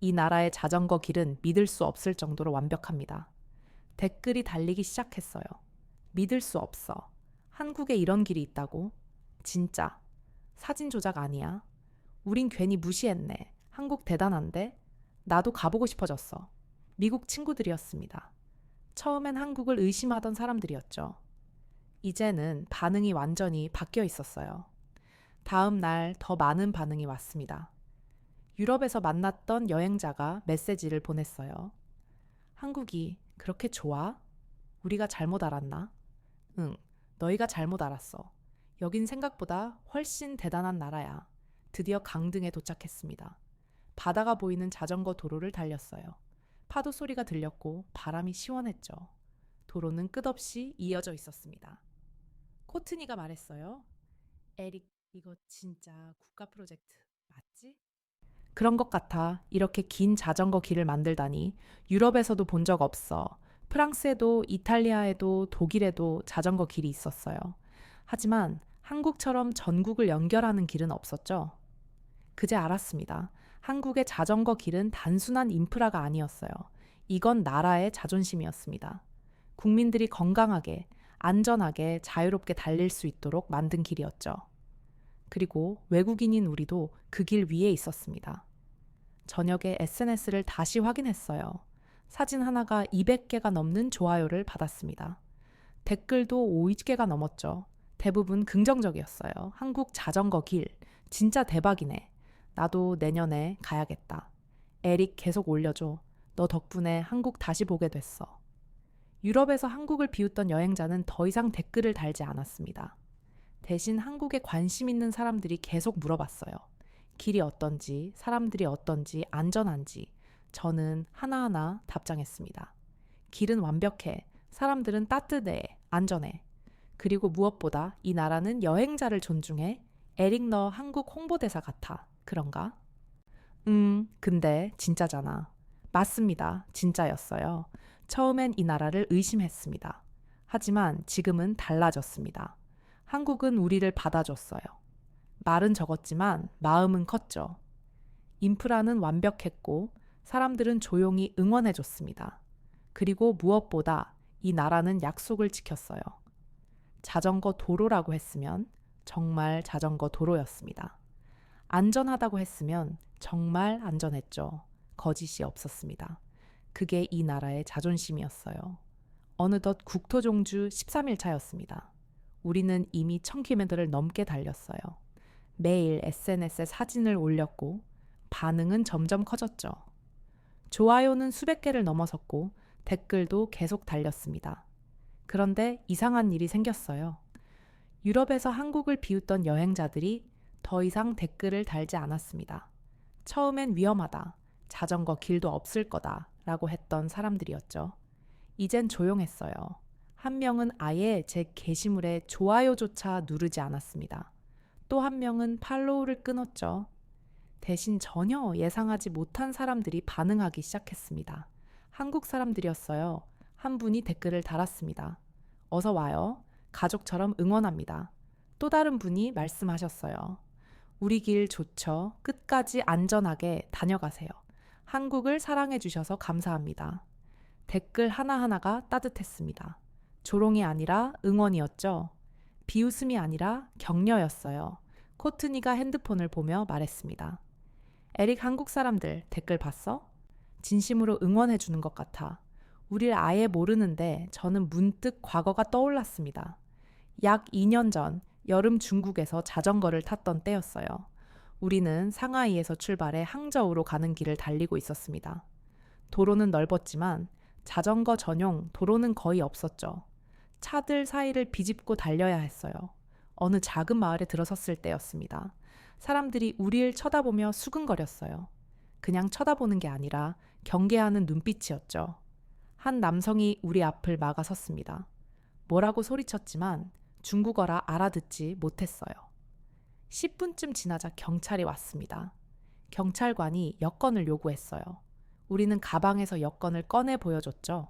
이 나라의 자전거 길은 믿을 수 없을 정도로 완벽합니다. 댓글이 달리기 시작했어요. 믿을 수 없어. 한국에 이런 길이 있다고? 진짜. 사진 조작 아니야. 우린 괜히 무시했네. 한국 대단한데? 나도 가보고 싶어졌어. 미국 친구들이었습니다. 처음엔 한국을 의심하던 사람들이었죠. 이제는 반응이 완전히 바뀌어 있었어요. 다음 날 더 많은 반응이 왔습니다. 유럽에서 만났던 여행자가 메시지를 보냈어요. 한국이 그렇게 좋아? 우리가 잘못 알았나? 응, 너희가 잘못 알았어. 여긴 생각보다 훨씬 대단한 나라야. 드디어 강등에 도착했습니다. 바다가 보이는 자전거 도로를 달렸어요. 파도 소리가 들렸고 바람이 시원했죠. 도로는 끝없이 이어져 있었습니다. 코트니가 말했어요. 에릭, 이거 진짜 국가 프로젝트 맞지? 그런 것 같아. 이렇게 긴 자전거 길을 만들다니. 유럽에서도 본 적 없어. 프랑스에도 이탈리아에도 독일에도 자전거 길이 있었어요. 하지만 한국처럼 전국을 연결하는 길은 없었죠. 그제 알았습니다. 한국의 자전거 길은 단순한 인프라가 아니었어요. 이건 나라의 자존심이었습니다. 국민들이 건강하게, 안전하게, 자유롭게 달릴 수 있도록 만든 길이었죠. 그리고 외국인인 우리도 그 길 위에 있었습니다. 저녁에 SNS를 다시 확인했어요. 사진 하나가 200개가 넘는 좋아요를 받았습니다. 댓글도 5개가 넘었죠. 대부분 긍정적이었어요. 한국 자전거 길, 진짜 대박이네. 나도 내년에 가야겠다. 에릭 계속 올려줘. 너 덕분에 한국 다시 보게 됐어. 유럽에서 한국을 비웃던 여행자는 더 이상 댓글을 달지 않았습니다. 대신 한국에 관심 있는 사람들이 계속 물어봤어요. 길이 어떤지, 사람들이 어떤지, 안전한지. 저는 하나하나 답장했습니다. 길은 완벽해. 사람들은 따뜻해. 안전해. 그리고 무엇보다 이 나라는 여행자를 존중해. 에릭 너 한국 홍보대사 같아. 그런가? 근데 진짜잖아. 맞습니다. 진짜였어요. 처음엔 이 나라를 의심했습니다. 하지만 지금은 달라졌습니다. 한국은 우리를 받아줬어요. 말은 적었지만 마음은 컸죠. 인프라는 완벽했고 사람들은 조용히 응원해줬습니다. 그리고 무엇보다 이 나라는 약속을 지켰어요. 자전거 도로라고 했으면 정말 자전거 도로였습니다. 안전하다고 했으면 정말 안전했죠. 거짓이 없었습니다. 그게 이 나라의 자존심이었어요. 어느덧 국토종주 13일 차였습니다. 우리는 이미 1000km를 넘게 달렸어요. 매일 SNS에 사진을 올렸고 반응은 점점 커졌죠. 좋아요는 수백 개를 넘어섰고 댓글도 계속 달렸습니다. 그런데 이상한 일이 생겼어요. 유럽에서 한국을 비웃던 여행자들이 더 이상 댓글을 달지 않았습니다. 처음엔 위험하다, 자전거 길도 없을 거다 라고 했던 사람들이었죠. 이젠 조용했어요. 한 명은 아예 제 게시물에 좋아요조차 누르지 않았습니다. 또 한 명은 팔로우를 끊었죠. 대신 전혀 예상하지 못한 사람들이 반응하기 시작했습니다. 한국 사람들이었어요. 한 분이 댓글을 달았습니다. 어서 와요. 가족처럼 응원합니다. 또 다른 분이 말씀하셨어요. 우리 길 좋죠. 끝까지 안전하게 다녀가세요. 한국을 사랑해 주셔서 감사합니다. 댓글 하나하나가 따뜻했습니다. 조롱이 아니라 응원이었죠. 비웃음이 아니라 격려였어요. 코트니가 핸드폰을 보며 말했습니다. 에릭 한국 사람들 댓글 봤어? 진심으로 응원해 주는 것 같아. 우릴 아예 모르는데 저는 문득 과거가 떠올랐습니다. 약 2년 전 여름 중국에서 자전거를 탔던 때였어요. 우리는 상하이에서 출발해 항저우로 가는 길을 달리고 있었습니다. 도로는 넓었지만 자전거 전용 도로는 거의 없었죠. 차들 사이를 비집고 달려야 했어요. 어느 작은 마을에 들어섰을 때였습니다. 사람들이 우리를 쳐다보며 수근거렸어요. 그냥 쳐다보는 게 아니라 경계하는 눈빛이었죠. 한 남성이 우리 앞을 막아섰습니다. 뭐라고 소리쳤지만 중국어라 알아듣지 못했어요. 10분쯤 지나자 경찰이 왔습니다. 경찰관이 여권을 요구했어요. 우리는 가방에서 여권을 꺼내 보여줬죠.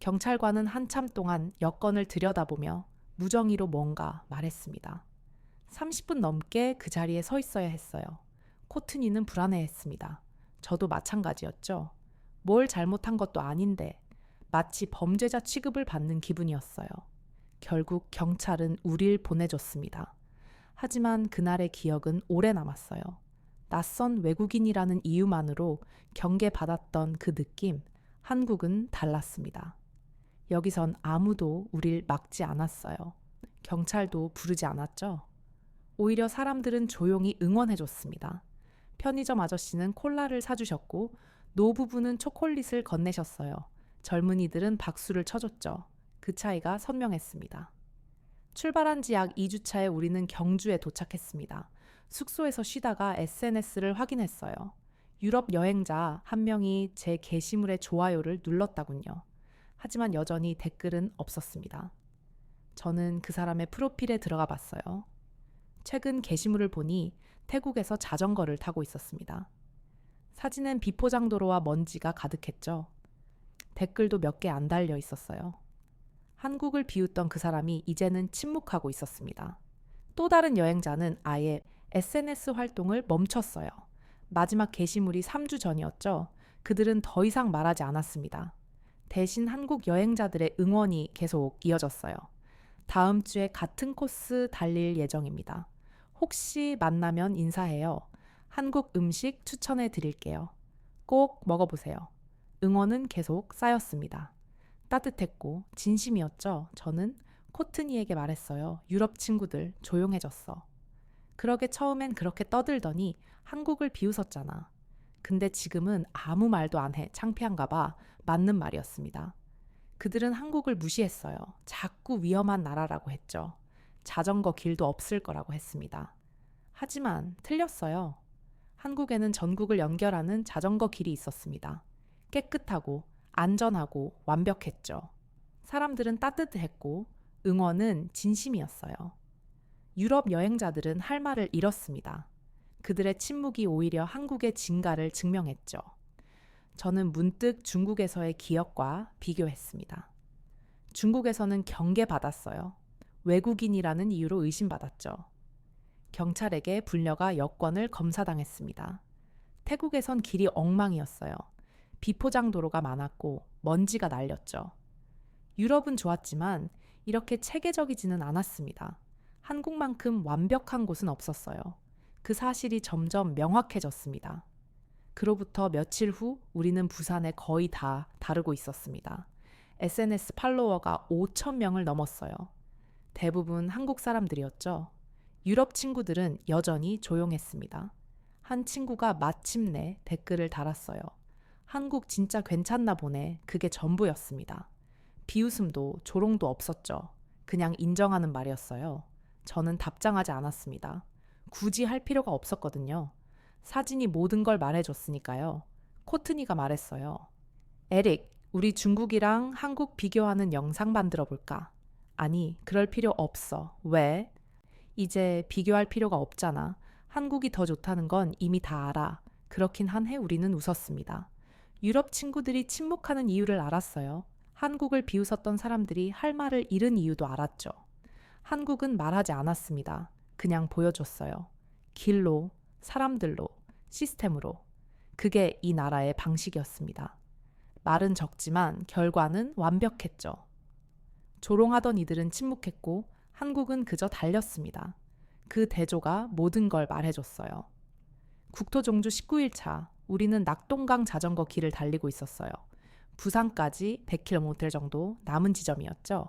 경찰관은 한참 동안 여권을 들여다보며 무정의로 뭔가 말했습니다. 30분 넘게 그 자리에 서 있어야 했어요. 코트니는 불안해했습니다. 저도 마찬가지였죠. 뭘 잘못한 것도 아닌데 마치 범죄자 취급을 받는 기분이었어요. 결국 경찰은 우릴 보내줬습니다. 하지만 그날의 기억은 오래 남았어요. 낯선 외국인이라는 이유만으로 경계받았던 그 느낌, 한국은 달랐습니다. 여기선 아무도 우릴 막지 않았어요. 경찰도 부르지 않았죠. 오히려 사람들은 조용히 응원해줬습니다. 편의점 아저씨는 콜라를 사주셨고 노부부는 초콜릿을 건네셨어요. 젊은이들은 박수를 쳐줬죠. 그 차이가 선명했습니다. 출발한 지 약 2주차에 우리는 경주에 도착했습니다. 숙소에서 쉬다가 SNS를 확인했어요. 유럽 여행자 한 명이 제 게시물에 좋아요를 눌렀다군요. 하지만 여전히 댓글은 없었습니다. 저는 그 사람의 프로필에 들어가 봤어요. 최근 게시물을 보니 태국에서 자전거를 타고 있었습니다. 사진엔 비포장도로와 먼지가 가득했죠. 댓글도 몇 개 안 달려 있었어요. 한국을 비웃던 그 사람이 이제는 침묵하고 있었습니다. 또 다른 여행자는 아예 SNS 활동을 멈췄어요. 마지막 게시물이 3주 전이었죠. 그들은 더 이상 말하지 않았습니다. 대신 한국 여행자들의 응원이 계속 이어졌어요. 다음 주에 같은 코스 달릴 예정입니다. 혹시 만나면 인사해요. 한국 음식 추천해 드릴게요. 꼭 먹어보세요. 응원은 계속 쌓였습니다. 따뜻했고 진심이었죠. 저는 코트니에게 말했어요. 유럽 친구들 조용해졌어. 그러게 처음엔 그렇게 떠들더니 한국을 비웃었잖아. 근데 지금은 아무 말도 안 해 창피한가 봐. 맞는 말이었습니다. 그들은 한국을 무시했어요. 자꾸 위험한 나라라고 했죠. 자전거 길도 없을 거라고 했습니다. 하지만 틀렸어요. 한국에는 전국을 연결하는 자전거 길이 있었습니다. 깨끗하고 안전하고 완벽했죠. 사람들은 따뜻했고 응원은 진심이었어요. 유럽 여행자들은 할 말을 잃었습니다. 그들의 침묵이 오히려 한국의 진가를 증명했죠. 저는 문득 중국에서의 기억과 비교했습니다. 중국에서는 경계받았어요. 외국인이라는 이유로 의심받았죠. 경찰에게 불려가 여권을 검사당했습니다. 태국에선 길이 엉망이었어요. 비포장 도로가 많았고 먼지가 날렸죠. 유럽은 좋았지만 이렇게 체계적이지는 않았습니다. 한국만큼 완벽한 곳은 없었어요. 그 사실이 점점 명확해졌습니다. 그로부터 며칠 후 우리는 부산에 거의 다 다르고 있었습니다. SNS 팔로워가 5천 명을 넘었어요. 대부분 한국 사람들이었죠. 유럽 친구들은 여전히 조용했습니다. 한 친구가 마침내 댓글을 달았어요. 한국 진짜 괜찮나 보네. 그게 전부였습니다. 비웃음도 조롱도 없었죠. 그냥 인정하는 말이었어요. 저는 답장하지 않았습니다. 굳이 할 필요가 없었거든요. 사진이 모든 걸 말해줬으니까요. 코트니가 말했어요. 에릭, 우리 중국이랑 한국 비교하는 영상 만들어 볼까? 아니, 그럴 필요 없어. 왜? 이제 비교할 필요가 없잖아. 한국이 더 좋다는 건 이미 다 알아. 그렇긴 한해 우리는 웃었습니다. 유럽 친구들이 침묵하는 이유를 알았어요. 한국을 비웃었던 사람들이 할 말을 잃은 이유도 알았죠. 한국은 말하지 않았습니다. 그냥 보여줬어요. 길로, 사람들로, 시스템으로. 그게 이 나라의 방식이었습니다. 말은 적지만 결과는 완벽했죠. 조롱하던 이들은 침묵했고 한국은 그저 달렸습니다. 그 대조가 모든 걸 말해줬어요. 국토종주 19일차 우리는 낙동강 자전거 길을 달리고 있었어요. 부산까지 100km 정도 남은 지점이었죠.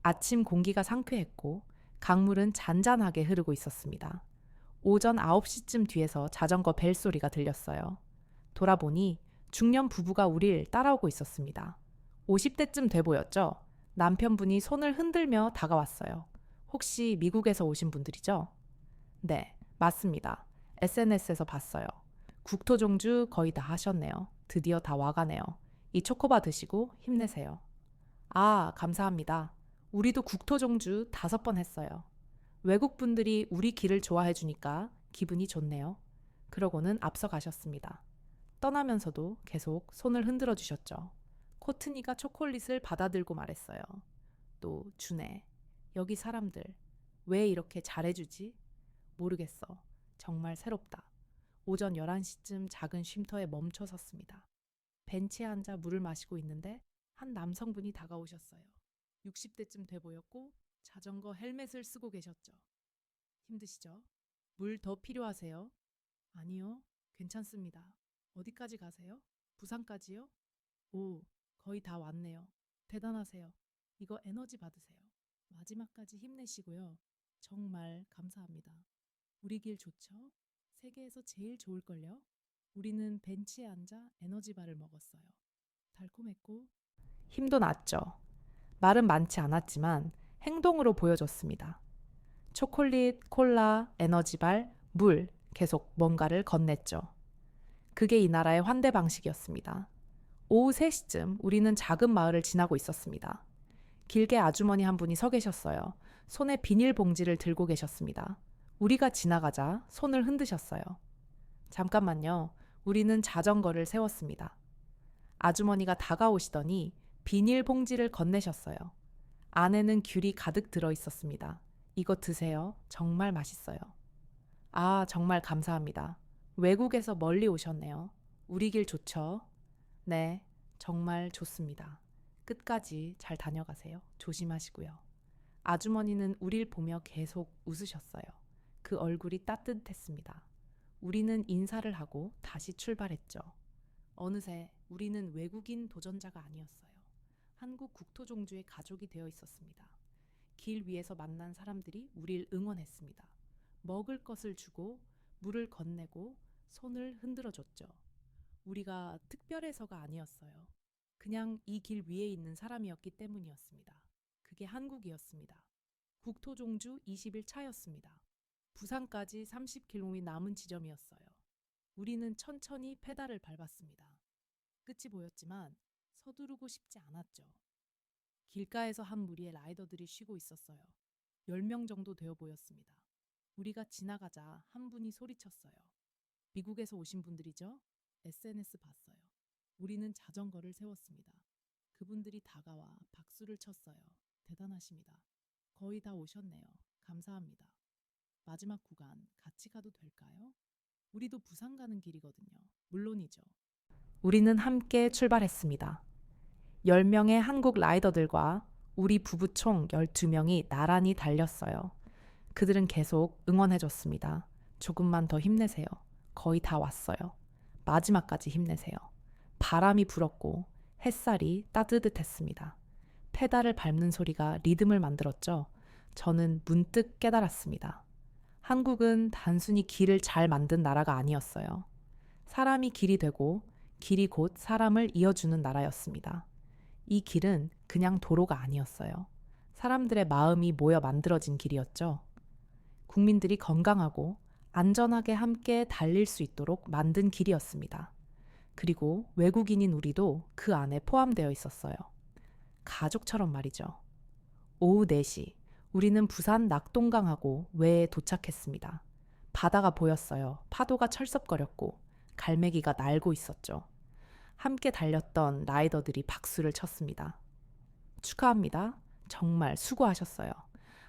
아침 공기가 상쾌했고 강물은 잔잔하게 흐르고 있었습니다. 오전 9시쯤 뒤에서 자전거 벨소리가 들렸어요. 돌아보니 중년 부부가 우릴 따라오고 있었습니다. 50대쯤 돼 보였죠? 남편분이 손을 흔들며 다가왔어요. 혹시 미국에서 오신 분들이죠? 네, 맞습니다. SNS에서 봤어요. 국토종주 거의 다 하셨네요. 드디어 다 와가네요. 이 초코바 드시고 힘내세요. 아, 감사합니다. 우리도 국토종주 5번 했어요. 외국 분들이 우리 길을 좋아해 주니까 기분이 좋네요. 그러고는 앞서가셨습니다. 떠나면서도 계속 손을 흔들어 주셨죠. 코트니가 초콜릿을 받아들고 말했어요. 또 주네. 여기 사람들 왜 이렇게 잘해주지? 모르겠어. 정말 새롭다. 오전 11시쯤 작은 쉼터에 멈춰 섰습니다. 벤치에 앉아 물을 마시고 있는데 한 남성분이 다가오셨어요. 60대쯤 돼 보였고 자전거 헬멧을 쓰고 계셨죠. 힘드시죠? 물 더 필요하세요? 아니요. 괜찮습니다. 어디까지 가세요? 부산까지요? 오, 거의 다 왔네요. 대단하세요. 이거 에너지 받으세요. 마지막까지 힘내시고요. 정말 감사합니다. 우리 길 좋죠? 세계에서 제일 좋을걸요? 우리는 벤치에 앉아 에너지바를 먹었어요. 달콤했고 힘도 났죠. 말은 많지 않았지만 행동으로 보여줬습니다. 초콜릿, 콜라, 에너지발, 물 계속 뭔가를 건넸죠. 그게 이 나라의 환대 방식이었습니다. 오후 3시쯤 우리는 작은 마을을 지나고 있었습니다. 길게 아주머니 한 분이 서 계셨어요. 손에 비닐봉지를 들고 계셨습니다. 우리가 지나가자 손을 흔드셨어요. 잠깐만요. 우리는 자전거를 세웠습니다. 아주머니가 다가오시더니 비닐봉지를 건네셨어요. 안에는 귤이 가득 들어 있었습니다. 이거 드세요. 정말 맛있어요. 아, 정말 감사합니다. 외국에서 멀리 오셨네요. 우리 길 좋죠? 네, 정말 좋습니다. 끝까지 잘 다녀가세요. 조심하시고요. 아주머니는 우릴 보며 계속 웃으셨어요. 그 얼굴이 따뜻했습니다. 우리는 인사를 하고 다시 출발했죠. 어느새 우리는 외국인 도전자가 아니었어요. 한국 국토종주의 가족이 되어 있었습니다. 길 위에서 만난 사람들이 우릴 응원했습니다. 먹을 것을 주고 물을 건네고 손을 흔들어 줬죠. 우리가 특별해서가 아니었어요. 그냥 이 길 위에 있는 사람이었기 때문이었습니다. 그게 한국이었습니다. 국토종주 20일 차였습니다. 부산까지 30km 남은 지점이었어요. 우리는 천천히 페달을 밟았습니다. 끝이 보였지만 서두르고 싶지 않았죠. 길가에서 한 무리의 라이더들이 쉬고 있었어요. 10명 정도 되어 보였습니다. 우리가 지나가자 한 분이 소리쳤어요. 미국에서 오신 분들이죠? SNS 봤어요. 우리는 자전거를 세웠습니다. 그분들이 다가와 박수를 쳤어요. 대단하십니다. 거의 다 오셨네요. 감사합니다. 마지막 구간 같이 가도 될까요? 우리도 부산 가는 길이거든요. 물론이죠. 우리는 함께 출발했습니다. 10명의 한국 라이더들과 우리 부부 총 12명이 나란히 달렸어요. 그들은 계속 응원해줬습니다. 조금만 더 힘내세요. 거의 다 왔어요. 마지막까지 힘내세요. 바람이 불었고 햇살이 따뜻했습니다. 페달을 밟는 소리가 리듬을 만들었죠. 저는 문득 깨달았습니다. 한국은 단순히 길을 잘 만든 나라가 아니었어요. 사람이 길이 되고 길이 곧 사람을 이어주는 나라였습니다. 이 길은 그냥 도로가 아니었어요. 사람들의 마음이 모여 만들어진 길이었죠. 국민들이 건강하고 안전하게 함께 달릴 수 있도록 만든 길이었습니다. 그리고 외국인인 우리도 그 안에 포함되어 있었어요. 가족처럼 말이죠. 오후 4시, 우리는 부산 낙동강하고 외에 도착했습니다. 바다가 보였어요. 파도가 철썩거렸고 갈매기가 날고 있었죠. 함께 달렸던 라이더들이 박수를 쳤습니다. 축하합니다. 정말 수고하셨어요.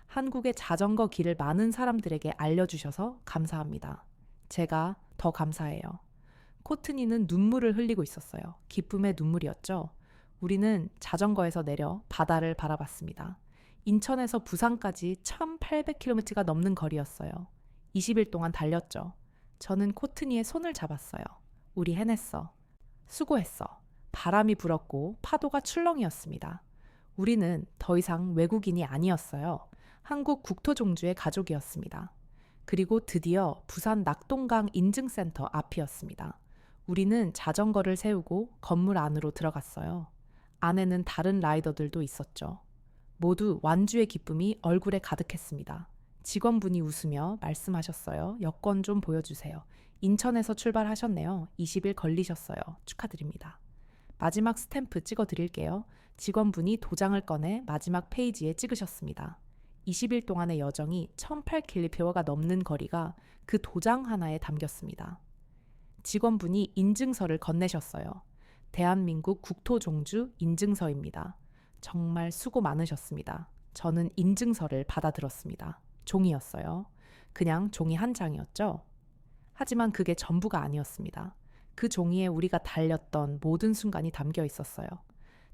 한국의 자전거 길을 많은 사람들에게 알려주셔서 감사합니다. 제가 더 감사해요. 코트니는 눈물을 흘리고 있었어요. 기쁨의 눈물이었죠. 우리는 자전거에서 내려 바다를 바라봤습니다. 인천에서 부산까지 1800km가 넘는 거리였어요. 20일 동안 달렸죠. 저는 코트니의 손을 잡았어요. 우리 해냈어. 수고했어. 바람이 불었고 파도가 출렁이었습니다. 우리는 더 이상 외국인이 아니었어요. 한국 국토종주의 가족이었습니다. 그리고 드디어 부산 낙동강 인증센터 앞이었습니다. 우리는 자전거를 세우고 건물 안으로 들어갔어요. 안에는 다른 라이더들도 있었죠. 모두 완주의 기쁨이 얼굴에 가득했습니다. 직원분이 웃으며 말씀하셨어요. 여권 좀 보여주세요. 인천에서 출발하셨네요. 20일 걸리셨어요. 축하드립니다. 마지막 스탬프 찍어드릴게요. 직원분이 도장을 꺼내 마지막 페이지에 찍으셨습니다. 20일 동안의 여정이 1800km가 넘는 거리가 그 도장 하나에 담겼습니다. 직원분이 인증서를 건네셨어요. 대한민국 국토종주 인증서입니다. 정말 수고 많으셨습니다. 저는 인증서를 받아들었습니다. 종이였어요. 그냥 종이 한 장이었죠. 하지만 그게 전부가 아니었습니다. 그 종이에 우리가 달렸던 모든 순간이 담겨 있었어요.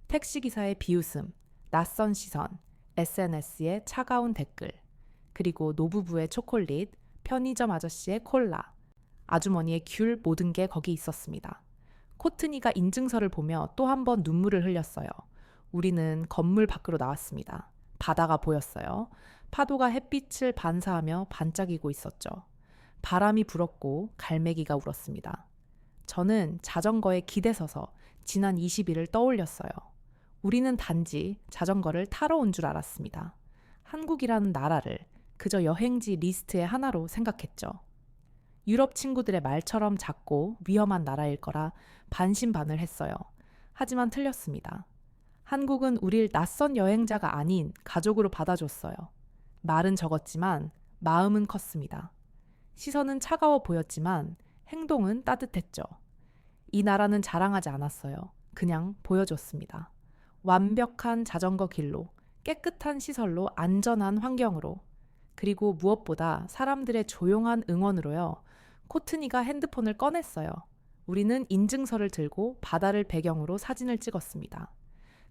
택시기사의 비웃음, 낯선 시선, SNS의 차가운 댓글, 그리고 노부부의 초콜릿, 편의점 아저씨의 콜라, 아주머니의 귤 모든 게 거기 있었습니다. 코트니가 인증서를 보며 또 한 번 눈물을 흘렸어요. 우리는 건물 밖으로 나왔습니다. 바다가 보였어요. 파도가 햇빛을 반사하며 반짝이고 있었죠. 바람이 불었고 갈매기가 울었습니다. 저는 자전거에 기대서서 지난 20일을 떠올렸어요. 우리는 단지 자전거를 타러 온 줄 알았습니다. 한국이라는 나라를 그저 여행지 리스트의 하나로 생각했죠. 유럽 친구들의 말처럼 작고 위험한 나라일 거라 반신반의했어요. 하지만 틀렸습니다. 한국은 우릴 낯선 여행자가 아닌 가족으로 받아줬어요. 말은 적었지만 마음은 컸습니다. 시선은 차가워 보였지만 행동은 따뜻했죠. 이 나라는 자랑하지 않았어요. 그냥 보여줬습니다. 완벽한 자전거 길로, 깨끗한 시설로, 안전한 환경으로, 그리고 무엇보다 사람들의 조용한 응원으로요. 코트니가 핸드폰을 꺼냈어요. 우리는 인증서를 들고 바다를 배경으로 사진을 찍었습니다.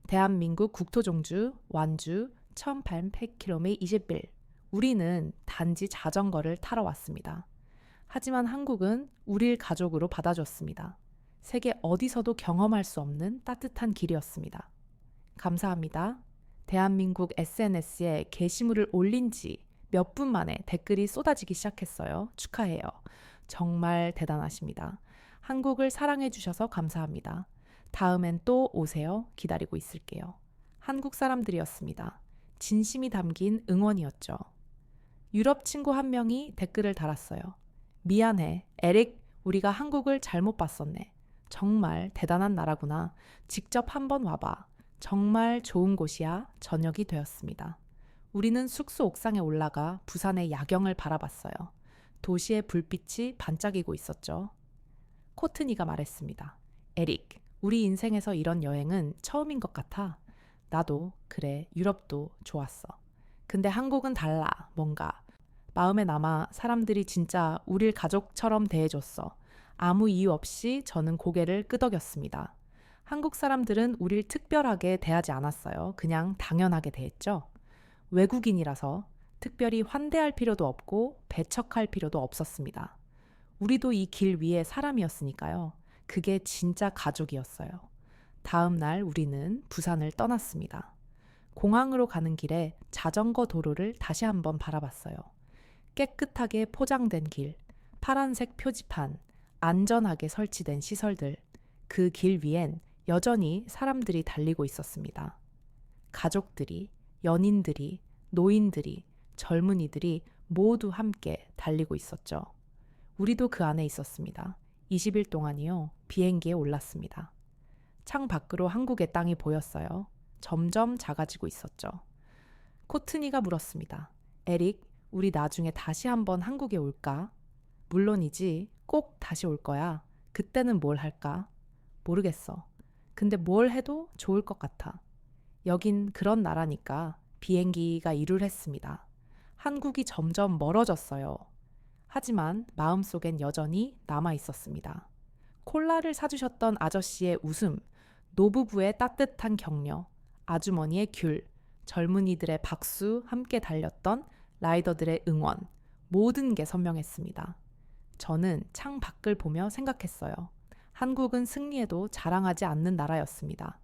대한민국 국토종주 완주 1800km 20일. 우리는 단지 자전거를 타러 왔습니다. 하지만 한국은 우릴 가족으로 받아줬습니다. 세계 어디서도 경험할 수 없는 따뜻한 길이었습니다. 감사합니다. 대한민국 SNS에 게시물을 올린 지 몇 분 만에 댓글이 쏟아지기 시작했어요. 축하해요. 정말 대단하십니다. 한국을 사랑해 주셔서 감사합니다. 다음엔 또 오세요. 기다리고 있을게요. 한국 사람들이었습니다. 진심이 담긴 응원이었죠. 유럽 친구 한 명이 댓글을 달았어요. 미안해, 에릭, 우리가 한국을 잘못 봤었네. 정말 대단한 나라구나. 직접 한번 와봐. 정말 좋은 곳이야. 저녁이 되었습니다. 우리는 숙소 옥상에 올라가 부산의 야경을 바라봤어요. 도시의 불빛이 반짝이고 있었죠. 코트니가 말했습니다. 에릭, 우리 인생에서 이런 여행은 처음인 것 같아. 나도 그래, 유럽도 좋았어. 근데 한국은 달라, 뭔가. 마음에 남아 사람들이 진짜 우릴 가족처럼 대해줬어. 아무 이유 없이 저는 고개를 끄덕였습니다. 한국 사람들은 우릴 특별하게 대하지 않았어요. 그냥 당연하게 대했죠. 외국인이라서 특별히 환대할 필요도 없고 배척할 필요도 없었습니다. 우리도 이 길 위에 사람이었으니까요. 그게 진짜 가족이었어요. 다음 날 우리는 부산을 떠났습니다. 공항으로 가는 길에 자전거 도로를 다시 한번 바라봤어요. 깨끗하게 포장된 길, 파란색 표지판, 안전하게 설치된 시설들, 그 길 위엔 여전히 사람들이 달리고 있었습니다. 가족들이, 연인들이, 노인들이, 젊은이들이 모두 함께 달리고 있었죠. 우리도 그 안에 있었습니다. 20일 동안이요. 비행기에 올랐습니다. 창 밖으로 한국의 땅이 보였어요. 점점 작아지고 있었죠. 코트니가 물었습니다. 에릭, 우리 나중에 다시 한번 한국에 올까? 물론이지. 꼭 다시 올 거야. 그때는 뭘 할까? 모르겠어. 근데 뭘 해도 좋을 것 같아. 여긴 그런 나라니까. 비행기가 이륙했습니다. 한국이 점점 멀어졌어요. 하지만 마음속엔 여전히 남아 있었습니다. 콜라를 사주셨던 아저씨의 웃음, 노부부의 따뜻한 격려, 아주머니의 귤, 젊은이들의 박수, 함께 달렸던 라이더들의 응원, 모든 게 선명했습니다. 저는 창 밖을 보며 생각했어요. 한국은 승리에도 자랑하지 않는 나라였습니다.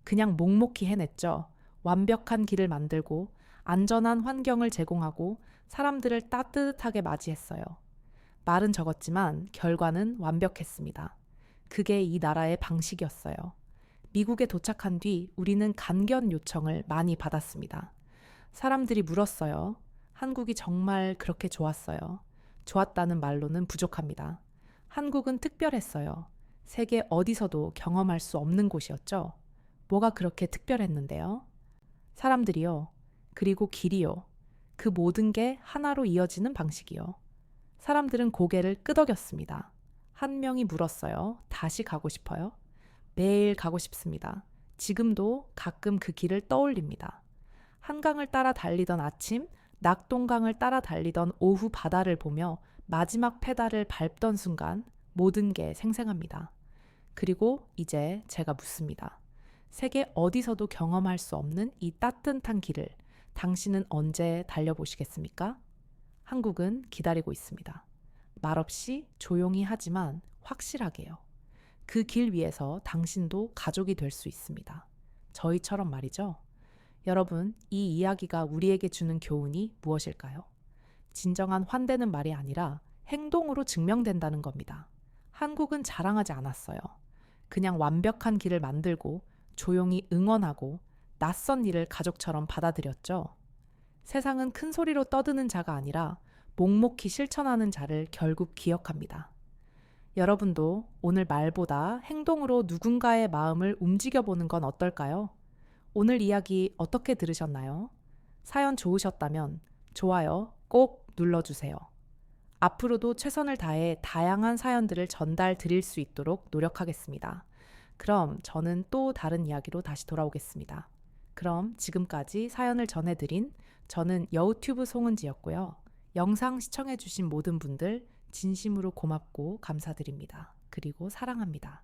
그냥 묵묵히 해냈죠. 완벽한 길을 만들고 안전한 환경을 제공하고 사람들을 따뜻하게 맞이했어요. 말은 적었지만 결과는 완벽했습니다. 그게 이 나라의 방식이었어요. 미국에 도착한 뒤 우리는 간견 요청을 많이 받았습니다. 사람들이 물었어요. 한국이 정말 그렇게 좋았어요. 좋았다는 말로는 부족합니다. 한국은 특별했어요. 세계 어디서도 경험할 수 없는 곳이었죠. 뭐가 그렇게 특별했는데요? 사람들이요. 그리고 길이요. 그 모든 게 하나로 이어지는 방식이요. 사람들은 고개를 끄덕였습니다. 한 명이 물었어요. 다시 가고 싶어요? 매일 가고 싶습니다. 지금도 가끔 그 길을 떠올립니다. 한강을 따라 달리던 아침, 낙동강을 따라 달리던 오후 바다를 보며 마지막 페달을 밟던 순간 모든 게 생생합니다. 그리고 이제 제가 묻습니다. 세계 어디서도 경험할 수 없는 이 따뜻한 길을 당신은 언제 달려보시겠습니까? 한국은 기다리고 있습니다. 말없이 조용히 하지만 확실하게요. 그 길 위에서 당신도 가족이 될 수 있습니다. 저희처럼 말이죠. 여러분, 이 이야기가 우리에게 주는 교훈이 무엇일까요? 진정한 환대는 말이 아니라 행동으로 증명된다는 겁니다. 한국은 자랑하지 않았어요. 그냥 완벽한 길을 만들고 조용히 응원하고 낯선 일을 가족처럼 받아들였죠. 세상은 큰 소리로 떠드는 자가 아니라 묵묵히 실천하는 자를 결국 기억합니다. 여러분도 오늘 말보다 행동으로 누군가의 마음을 움직여보는 건 어떨까요? 오늘 이야기 어떻게 들으셨나요? 사연 좋으셨다면 좋아요 꼭 눌러주세요. 앞으로도 최선을 다해 다양한 사연들을 전달 드릴 수 있도록 노력하겠습니다. 그럼 저는 또 다른 이야기로 다시 돌아오겠습니다. 그럼 지금까지 사연을 전해드린 저는 여우튜브 송은지였고요. 영상 시청해주신 모든 분들 진심으로 고맙고 감사드립니다. 그리고 사랑합니다.